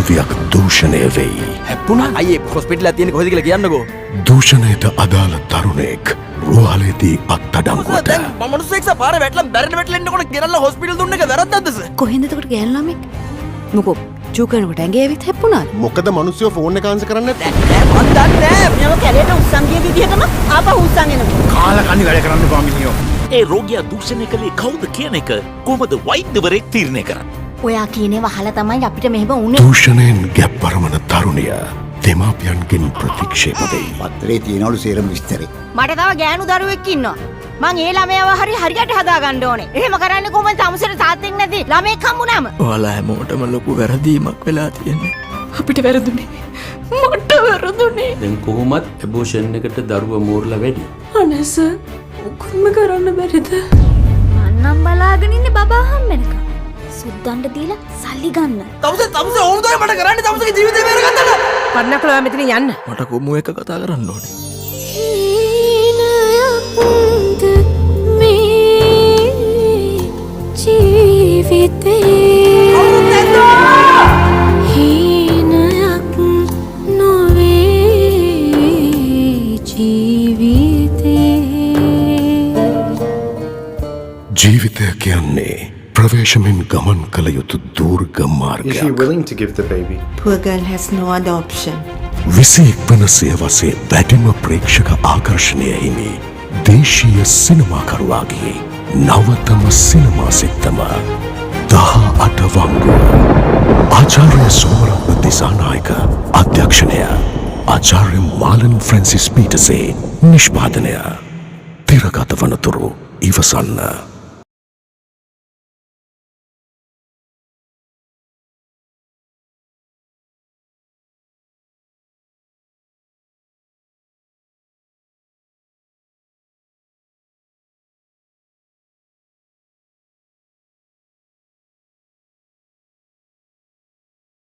පෘථිවියක් දූෂණය වෙයි. හැප්පුණා අයියේ හොස්පිටල් එකක් තියෙන කොහෙද කියලා කියන්නකෝ. දූෂණයට අදාළ තරුණයෙක් රුහලේදී අත්අඩංගුවට. දැන් මනුස්සයෙක් පාරේ වැටලා බැරෙන්න වැටලෙන්නකොට ගෙනල්ලා හොස්පිටල් දුන්න එක වැරද්දක්ද සර්? කොහෙන්ද එතකොට ගෑනු ළමෙක්? මොකෝ චූ කරනකොට ඇඟේ ඇවිත් හැප්පුණාද? මොකද මිනිස්සු ෆෝන් එක ආන්සර් කරන්නේ නැත්තේ? නෑ මන් දන්නේ නෑ. මෙව කැලේට උස්සන් ගිය විදිහටම ආපහු උස්සන් එනවා. කාලා කන්නේ වැඩ කරන්න පාමිනියෝ. ඒ රෝගියා දූෂණය කළේ කවුද කියන එක කොහොමද වෛද්‍යවරයෙක් තීරණය කරන්නේ? ඔයා කියනේ වහලා තමයි අපිට මෙහෙම උනේ. දූෂණයෙන් ගැප් පරමන තරුණිය දෙමාපියන්ගෙන් ප්‍රතික්ෂේප වෙයි. පත්‍රේ තියනවලු සේරම විස්තරේ. මට තව ගෑනු දරුවෙක් ඉන්නවා. මං ඒ ළමයාව හරියට හදා ගන්න ඕනේ. එහෙම කරන්නේ කොහොමද තමුසෙට තාත්තෙක් නැති ළමෙක් හම්බුනම? ඔයාලා හැමෝටම ලොකු වැරදීමක් වෙලා තියෙන්නේ. අපිට වැරදුනේ. මට වැරදුනේ. දැන් කොහොමත් ඇබෝෂන් එකට දරුවා මෝරලා වැඩි. අනේ සර් මොකක්ම කරන්න බැරිද? මන්නම් බලාගෙන ඉන්නේ බබා හම්බෙනකම්. සුද්දන්ට දීලා සල්ලි ගන්න. තමුසේ ඕන දේ මට කරන්නේ තමුසේගේ ජීවිතේ බේරගන්නද? පන්නකලවා මෙතන යන්න. මට කොමු එක කතා කරන්න ඕනේ. ජීවිතය කියන්නේ ප්‍රවේශමෙන් ගමන් කළ යුතු දූර්ග Is she මාර්ගයක්. willing to give the baby? Poor girl has no other option. 21 වන සියවසේ වැඩිම ප්‍රේක්ෂක ආකර්ෂණය හිමි දේශීය සිනමාකරුවාගේ නවතම සිනමා සිත්තම 18 වංගුව. ආචාර්ය සෝමරත්න දිසානායක අධ්‍යක්ෂණය, ආචාර්ය මාලන් ෆ්‍රැන්සිස් පීටර්සේ නිෂ්පාදනය. තිරගත වනතුරු ඉවසන්න.